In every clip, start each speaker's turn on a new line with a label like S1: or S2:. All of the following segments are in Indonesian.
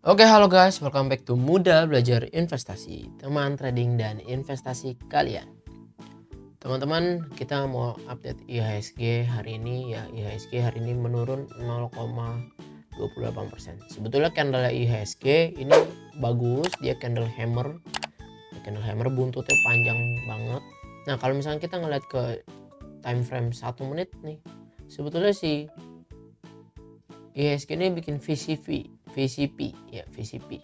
S1: Oke, halo guys, welcome back to Muda Belajar Investasi, teman trading dan investasi kalian. Teman-teman, kita mau update IHSG hari ini ya. IHSG hari ini menurun 0,28%. Sebetulnya candle IHSG ini bagus, dia candle hammer. Candle hammer buntutnya panjang banget. Nah, kalau misalnya kita ngeliat ke time frame 1 menit nih, sebetulnya sih IHSG ini bikin VCP ya, VCP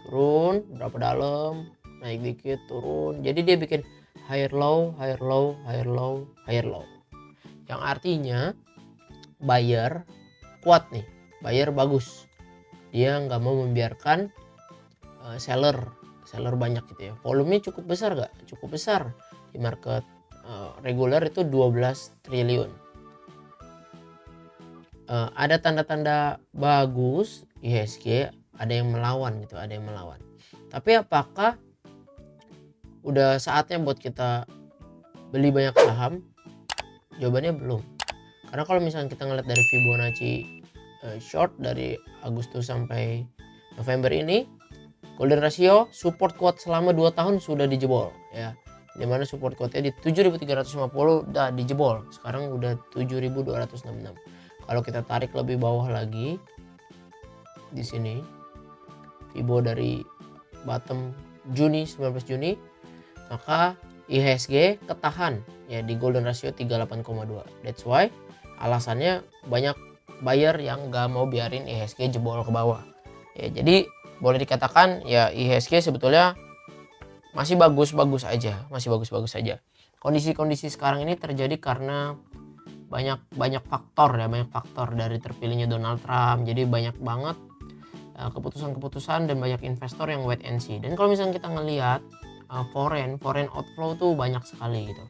S1: turun berapa dalam, naik dikit, turun. Jadi dia bikin higher low, higher low, higher low, higher low, yang artinya buyer kuat nih, buyer bagus, dia nggak mau membiarkan seller banyak gitu ya. Volumenya cukup besar gak? Cukup besar di market reguler itu 12 triliun. Ada tanda-tanda bagus IHSG, ada yang melawan gitu, ada yang melawan. Tapi apakah udah saatnya buat kita beli banyak saham? Jawabannya belum. Karena kalau misalnya kita ngeliat dari Fibonacci short dari Agustus sampai November ini, golden ratio support kuat selama 2 tahun sudah dijebol ya. Dimana support kuatnya di 7.350 udah dijebol, sekarang udah 7.266. Kalau kita tarik lebih bawah lagi di sini, Fibo dari bottom Juni 19 Juni, maka IHSG ketahan ya di golden ratio 38,2. That's why alasannya banyak buyer yang gak mau biarin IHSG jebol ke bawah. Ya, jadi boleh dikatakan ya IHSG sebetulnya masih bagus-bagus aja, Kondisi-kondisi sekarang ini terjadi karena banyak faktor dari terpilihnya Donald Trump. Jadi banyak banget keputusan-keputusan dan banyak investor yang wait and see. Dan kalau misalnya kita ngelihat foreign outflow tuh banyak sekali gitu.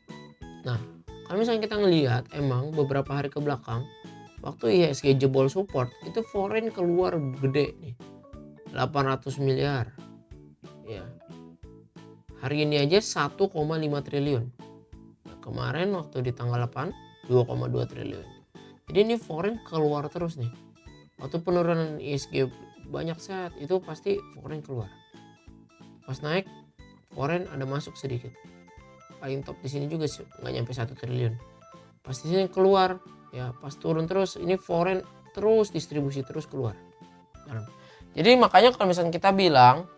S1: Nah, kalau misalnya kita ngelihat emang beberapa hari ke belakang waktu IHSG jebol support itu foreign keluar gede nih, 800 miliar ya. Hari ini aja 1,5 triliun. Nah, kemarin waktu di tanggal 8 2,2 triliun. Jadi ini foreign keluar terus nih. Waktu penurunan IHSG banyak set itu pasti foreign keluar. Pas naik foreign ada masuk sedikit. Paling top di sini juga nggak nyampe 1 triliun. Pas di sini keluar ya, pas turun terus ini foreign terus distribusi terus keluar. Jadi makanya kalau misalnya kita bilang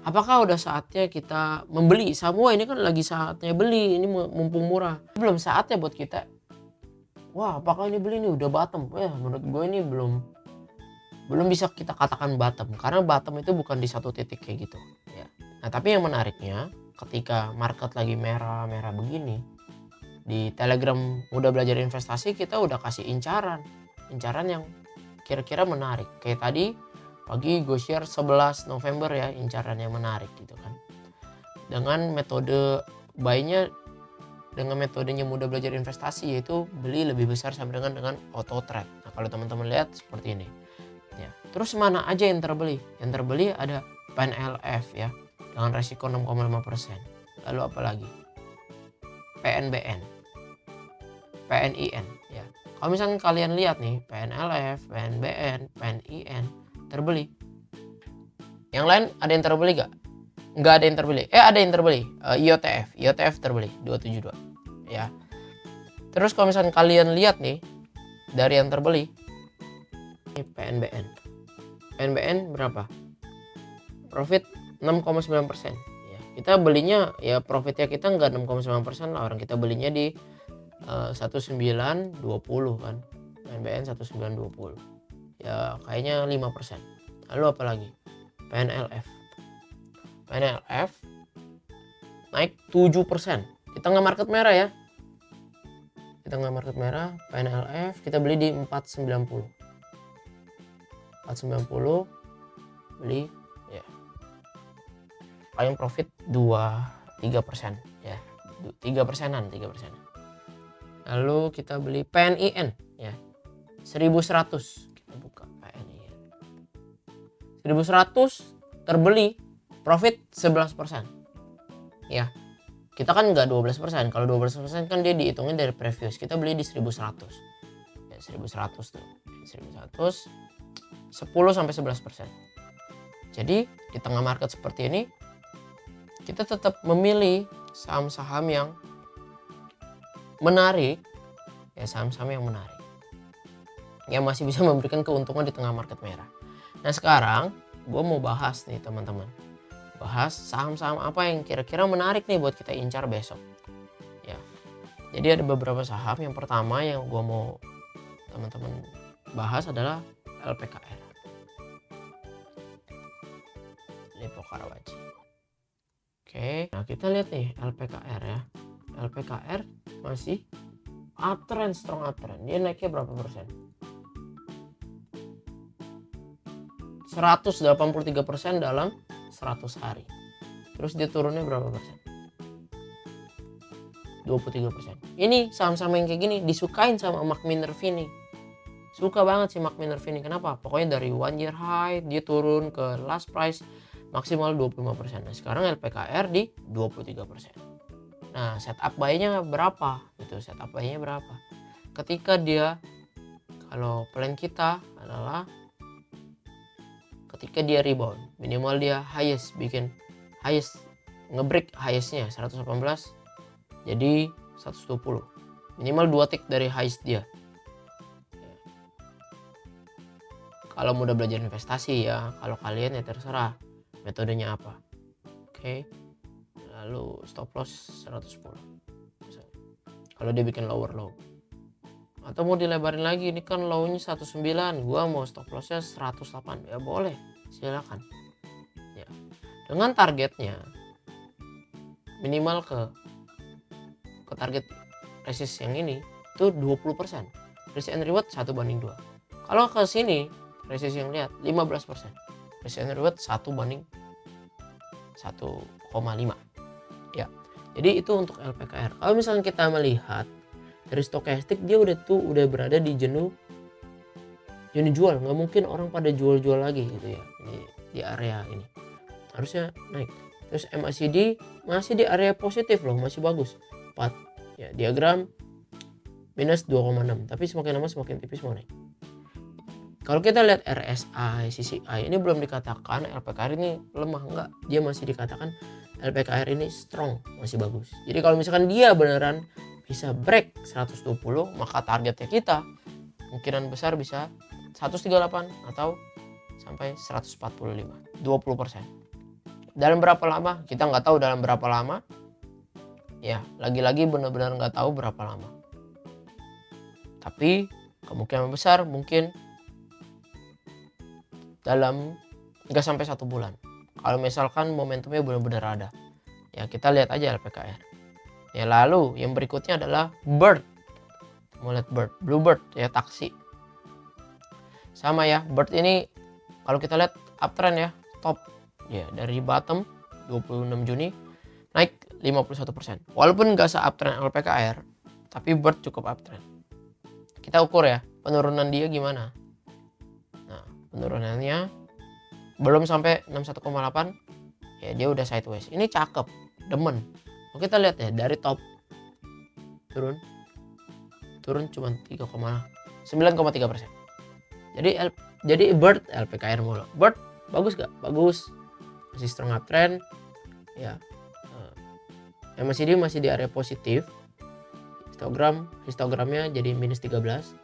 S1: apakah udah saatnya kita membeli? Semua ini kan lagi saatnya beli, ini mumpung murah. Belum saatnya buat kita, wah apakah ini beli ini udah bottom? Menurut gue ini belum bisa kita katakan bottom. Karena bottom itu bukan di satu titik kayak gitu ya. Nah tapi yang menariknya ketika market lagi merah-merah begini, di Telegram Muda Belajar Investasi kita udah kasih incaran yang kira-kira menarik. Kayak tadi pagi gue share 11 November ya, incaran yang menarik gitu kan. Dengan metode buy-nya, dengan metodenya Muda Belajar Investasi, yaitu beli lebih besar sama dengan auto trade. Nah kalau teman-teman lihat seperti ini ya. Terus mana aja yang terbeli? Yang terbeli ada PNLF ya dengan resiko 6,5%. Lalu apa lagi? PNBN, PNIN ya. Kalau misalnya kalian lihat nih, PNLF, PNBN, PNIN terbeli. Yang lain ada yang terbeli gak? Nggak ada yang terbeli. Ada yang terbeli. IOTF terbeli 272 ya. Terus kalau misalnya kalian lihat nih dari yang terbeli, ini PNBN berapa? Profit 6,9% ya. Kita belinya ya, profitnya kita nggak 6,9% lah, orang kita belinya di 1920 kan. PNBN 1920 ya, kayaknya 5%. Lalu apa lagi? PNLF naik 7% di tengah market merah ya. Di tengah market merah PNLF kita beli di 490 beli ya, paling profit 2-3% ya, 3%. Lalu kita beli PNIN ya 1100, kita buka PNIN 1100 terbeli, profit 11% ya. Kita kan nggak 12%. Kalau 12% kan dia dihitungin dari previous. Kita beli di 1100 ya, 1100 tuh 1100 10-11%. Jadi di tengah market seperti ini kita tetap memilih saham-saham yang menarik, ya saham-saham yang menarik, yang masih bisa memberikan keuntungan di tengah market merah. Nah sekarang gue mau bahas nih teman-teman, bahas saham-saham apa yang kira-kira menarik nih buat kita incar besok. Ya, jadi ada beberapa saham. Yang pertama yang gue mau teman-teman bahas adalah LPKR, Lippo Karawaci. Oke, nah kita lihat nih LPKR ya. LPKR masih uptrend, strong uptrend. Dia naiknya berapa persen? 183% dalam 100 hari. Terus dia turunnya berapa persen? 23%. Ini saham-saham yang kayak gini disukain sama Mark Minervini. Suka banget sih Mark Minervini. Kenapa? Pokoknya dari 1 year high dia turun ke last price maksimal 25%. Nah sekarang LPKR di 23%. Nah setup buy-nya berapa? Itu setup buy-nya berapa? Ketika dia, kalau plan kita adalah ketika dia rebound, minimal dia highest, bikin highest, ngebreak highestnya 118 jadi 120, minimal 2 tick dari highest dia. Kalau mudah belajar investasi ya, kalau kalian ya terserah metodenya apa. Oke. Lalu stop loss 110 kalau dia bikin lower low, atau mau dilebarin lagi, ini kan low-nya 19, gua mau stop loss-nya 108, ya boleh, silakan. Ya. Dengan targetnya minimal ke target resist yang ini itu 20%. Risk and reward 1:2. Kalau ke sini resist yang lihat 15%. Risk and reward 1:1,5. Ya. Jadi itu untuk LPKR. Kalau misalnya kita melihat dari stokastik, dia udah berada di jenuh jual. Nggak mungkin orang pada jual lagi gitu ya. Ini di area ini harusnya naik. Terus MACD masih di area positif loh, masih bagus 4 ya. Diagram minus 2,6, tapi semakin lama semakin tipis mau naik. Kalau kita lihat RSI, CCI, ini belum dikatakan LPKR ini lemah, enggak. Dia masih dikatakan LPKR ini strong, masih bagus. Jadi kalau misalkan dia beneran bisa break 120, maka targetnya kita kemungkinan besar bisa 138 atau sampai 145, 20%. Dalam berapa lama? Kita nggak tahu dalam berapa lama. Ya, lagi-lagi benar-benar nggak tahu berapa lama. Tapi kemungkinan besar mungkin dalam nggak sampai 1 bulan. Kalau misalkan momentumnya benar-benar ada, ya kita lihat aja LPKR. Ya lalu yang berikutnya adalah Bird. Mau lihat Bird, Bluebird ya, taksi. Sama ya, Bird ini kalau kita lihat uptrend ya, top ya, dari bottom 26 Juni naik 51%. Walaupun nggak se-uptrend LPKR, tapi Bird cukup uptrend. Kita ukur ya penurunan dia gimana. Nah, penurunannya belum sampai 61,8 ya, dia udah sideways. Ini cakep, demen. Oke, kita lihat ya dari top turun cuma 9,3%. Jadi Bird LPKR mulu. Bird bagus gak? Bagus, masih strong uptrend ya. MACD masih di area positif. Histogramnya jadi minus 13.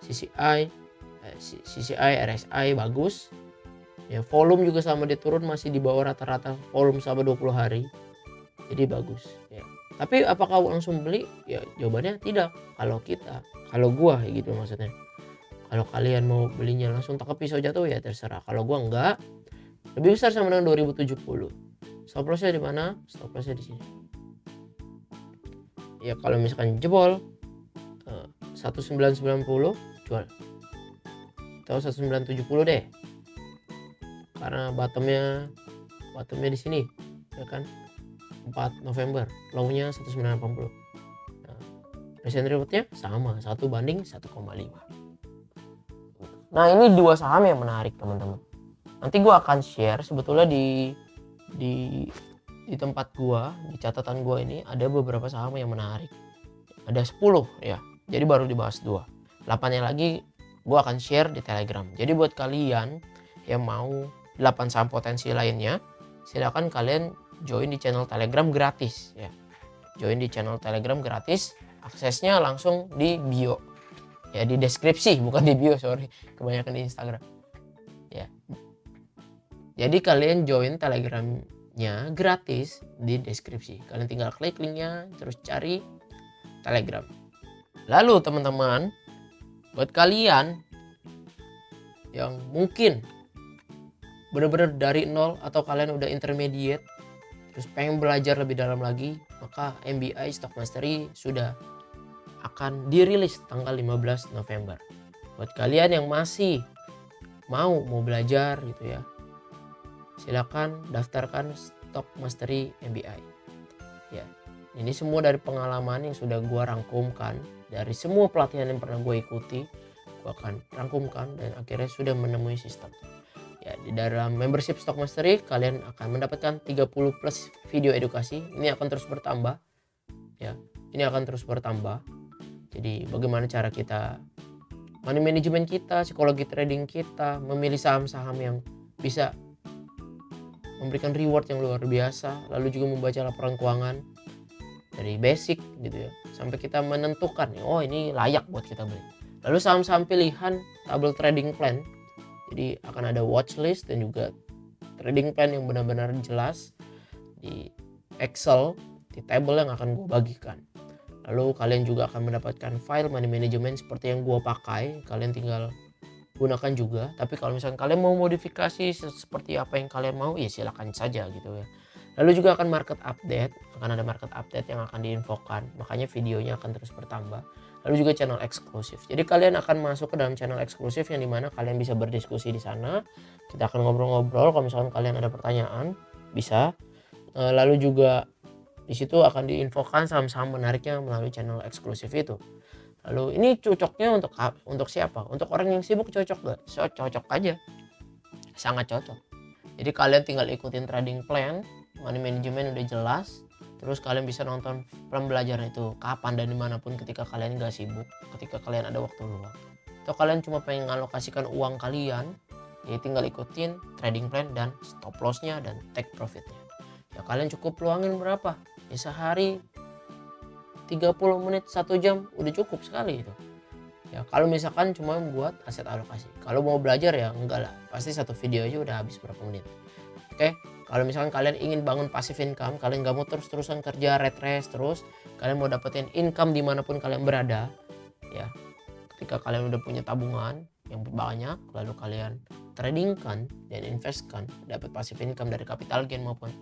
S1: CCI, RSI bagus. Ya, volume juga sama, dia turun masih di bawah rata-rata volume sama 20 hari. Jadi bagus ya. Tapi apakah langsung beli? Ya jawabannya tidak. Kalau gua gitu maksudnya. Kalau kalian mau belinya langsung tangkap pisau jatuh ya terserah. Kalau gua enggak. Lebih besar sama dengan 2070. Stop loss-nya di mana? Stop loss-nya di sini. Ya kalau misalkan jebol 1990 jual. Atau 1970 deh. Karena bottomnya di sini ya kan, 4 November, low-nya 1980. Nah, risk and reward-nya sama, 1:1,5. Nah, ini dua saham yang menarik teman-teman. Nanti gue akan share sebetulnya di tempat gue, di catatan gue ini ada beberapa saham yang menarik. Ada 10 ya. Jadi baru dibahas 2. 8-nya lagi gue akan share di Telegram. Jadi buat kalian yang mau 8 saham potensi lainnya, silakan kalian join di channel Telegram gratis ya. Join di channel Telegram gratis, aksesnya langsung di bio. Ya di deskripsi, bukan di bio, sorry. Kebanyakan di Instagram. Ya. Jadi kalian join Telegramnya gratis di deskripsi. Kalian tinggal klik linknya, terus cari Telegram. Lalu teman-teman, buat kalian yang mungkin benar-benar dari nol atau kalian udah intermediate terus pengen belajar lebih dalam lagi, maka MBI Stock Mastery sudah akan dirilis tanggal 15 November. Buat kalian yang masih mau belajar gitu ya, silakan daftarkan Stock Mastery MBI. Ya, ini semua dari pengalaman yang sudah gua rangkumkan dari semua pelatihan yang pernah gue ikuti. Gua akan rangkumkan dan akhirnya sudah menemui sistem. Ya, di dalam membership Stock Mastery kalian akan mendapatkan 30 plus video edukasi. Ini akan terus bertambah. Ya, ini akan terus bertambah. Jadi bagaimana cara kita money management kita, psikologi trading kita, memilih saham-saham yang bisa memberikan reward yang luar biasa, lalu juga membaca laporan keuangan dari basic gitu ya, sampai kita menentukan, oh ini layak buat kita beli. Lalu saham-saham pilihan, tabel trading plan. Jadi akan ada watchlist dan juga trading plan yang benar-benar jelas di Excel, di table yang akan gue bagikan. Lalu kalian juga akan mendapatkan file money management seperti yang gue pakai. Kalian tinggal gunakan juga. Tapi kalau misalnya kalian mau modifikasi seperti apa yang kalian mau, ya silakan saja gitu ya. Lalu juga akan market update, akan ada market update yang akan diinfokan. Makanya videonya akan terus bertambah. Lalu juga channel eksklusif. Jadi kalian akan masuk ke dalam channel eksklusif yang dimana kalian bisa berdiskusi di sana. Kita akan ngobrol-ngobrol. Kalau misalkan kalian ada pertanyaan, bisa. Lalu juga di situ akan diinfokan saham-saham menariknya melalui channel eksklusif itu. Lalu ini cocoknya untuk siapa? Untuk orang yang sibuk cocok gak? Cocok aja. Sangat cocok. Jadi kalian tinggal ikutin trading plan, money management udah jelas. Terus kalian bisa nonton pembelajaran itu kapan dan dimanapun ketika kalian gak sibuk, ketika kalian ada waktu luang. Atau kalian cuma pengen ngalokasikan uang kalian, ya tinggal ikutin trading plan dan stop lossnya dan take profitnya. Ya kalian cukup luangin berapa? Ya sehari 30 menit, 1 jam udah cukup sekali itu. Ya kalau misalkan cuma buat aset alokasi. Kalau mau belajar ya enggak lah, pasti satu video aja udah habis berapa menit. Oke. Kalau misalkan kalian ingin bangun passive income, kalian gak mau terus-terusan kerja red race terus, kalian mau dapetin income dimanapun kalian berada, ya. Ketika kalian udah punya tabungan yang banyak, lalu kalian tradingkan dan investkan, dapat passive income dari capital gain maupun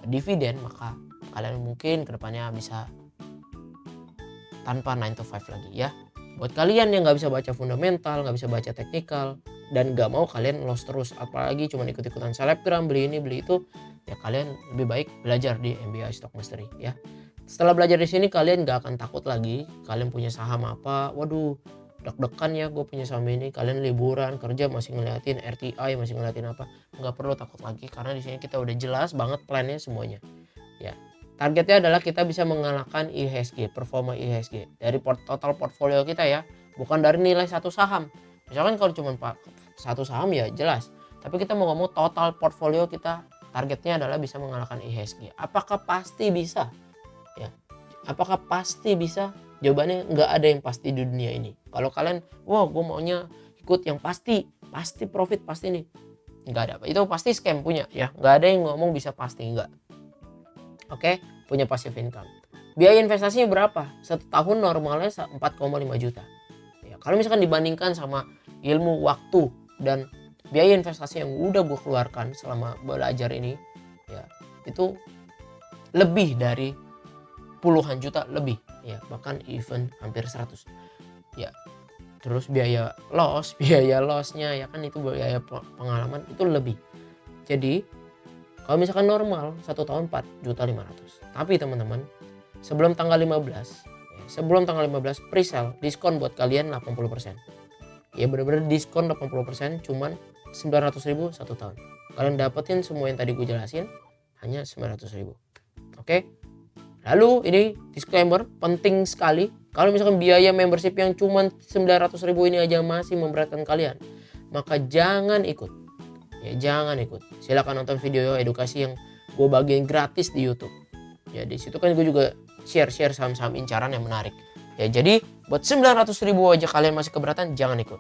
S1: dividen, maka kalian mungkin kedepannya bisa tanpa 9 to 5 lagi ya. Buat kalian yang gak bisa baca fundamental, gak bisa baca teknikal, dan gak mau kalian loss terus, apalagi cuma ikut-ikutan selebgram, beli ini beli itu, ya kalian lebih baik belajar di MBI Stock Mastery ya. Setelah belajar di sini kalian gak akan takut lagi. Kalian punya saham apa, waduh deg-degan ya gue punya saham ini. Kalian liburan kerja masih ngeliatin RTI, masih ngeliatin apa, nggak perlu takut lagi karena di sini kita udah jelas banget plannya semuanya ya. Targetnya adalah kita bisa mengalahkan IHSG, performa IHSG dari total portfolio kita ya, bukan dari nilai satu saham. Misalkan kalau cuma satu saham ya jelas, tapi kita mau ngomong total portfolio kita, targetnya adalah bisa mengalahkan IHSG. Apakah pasti bisa? Ya, apakah pasti bisa? Jawabannya nggak ada yang pasti di dunia ini. Kalau kalian, wah gue maunya ikut yang pasti profit pasti nih, nggak ada. Itu pasti scam punya ya. Nggak ada yang ngomong bisa pasti, nggak. Oke, punya passive income. Biaya investasinya berapa? 1 tahun normalnya 4,5 juta. Ya, kalau misalkan dibandingkan sama ilmu, waktu, dan biaya investasi yang udah gue keluarkan selama belajar ini, ya itu lebih dari puluhan juta lebih, ya bahkan even hampir 100. Ya, terus biaya lossnya ya kan itu biaya pengalaman itu lebih. Jadi kalau misalkan normal 1 tahun 4.500.000. Tapi teman-teman, sebelum tanggal 15 pre-sale diskon buat kalian 80%. Ya bener-bener diskon 80%, cuman 900.000 1 tahun. Kalian dapetin semua yang tadi gue jelasin hanya 900.000. Oke. Lalu ini disclaimer penting sekali, Kalau misalkan biaya membership yang cuma 900.000 ini aja masih memberatkan kalian, maka jangan ikut. Ya jangan ikut. Silakan nonton video edukasi yang gue bagiin gratis di YouTube. Ya di situ kan gue juga share saham-saham incaran yang menarik. Ya jadi buat 900.000 aja kalian masih keberatan, jangan ikut.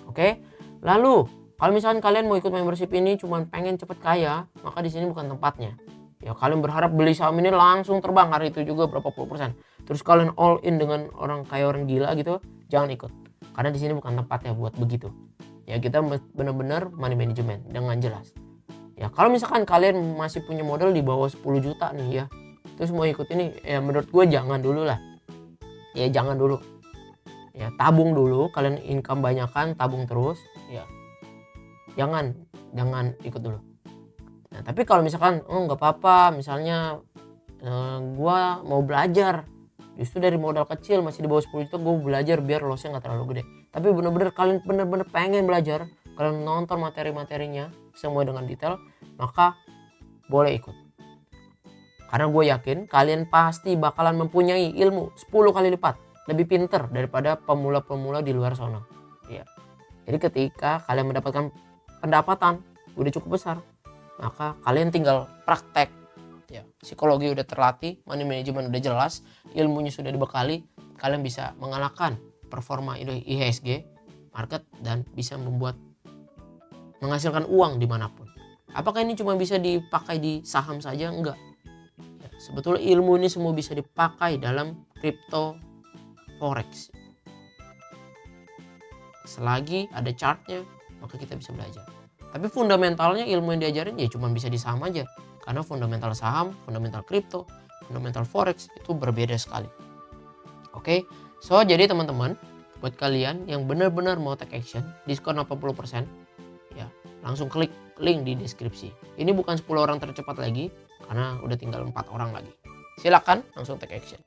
S1: Oke? Lalu kalau misalkan kalian mau ikut membership ini cuma pengen cepet kaya, maka di sini bukan tempatnya. Ya kalian berharap beli saham ini langsung terbang hari itu juga berapa puluh persen. Terus kalian all in dengan orang kaya orang gila gitu, jangan ikut. Karena di sini bukan tempatnya buat begitu. Ya kita benar-benar money management dengan jelas. Ya kalau misalkan kalian masih punya modal di bawah 10 juta nih ya, terus mau ikut ini, ya menurut gue jangan dulu lah. Ya jangan dulu. Ya tabung dulu, kalian income banyakan, tabung terus. Ya jangan ikut dulu. Nah tapi kalau misalkan nggak apa-apa, misalnya gua mau belajar, justru dari modal kecil masih di bawah 10 juta gue belajar biar lossnya nggak terlalu gede. Tapi bener-bener kalian bener-bener pengen belajar, kalian nonton materi-materinya semua dengan detail, maka boleh ikut. Karena gue yakin kalian pasti bakalan mempunyai ilmu 10 kali lipat lebih pinter daripada pemula-pemula di luar sana. Ya. Jadi ketika kalian mendapatkan pendapatan udah cukup besar, maka kalian tinggal praktek. Ya, psikologi udah terlatih, money management udah jelas, ilmunya sudah dibekali, kalian bisa mengalahkan performa IHSG market dan bisa menghasilkan uang dimanapun. Apakah ini cuma bisa dipakai di saham saja? Enggak. Ya, sebetulnya ilmu ini semua bisa dipakai dalam crypto forex. Selagi ada chartnya, maka kita bisa belajar. Tapi fundamentalnya ilmu yang diajarin ya cuma bisa di saham aja. Karena fundamental saham, fundamental kripto, fundamental forex itu berbeda sekali. Oke, so jadi teman-teman, buat kalian yang benar-benar mau take action, diskon 80%, ya langsung klik link di deskripsi. Ini bukan 10 orang tercepat lagi, karena udah tinggal 4 orang lagi. Silakan langsung take action.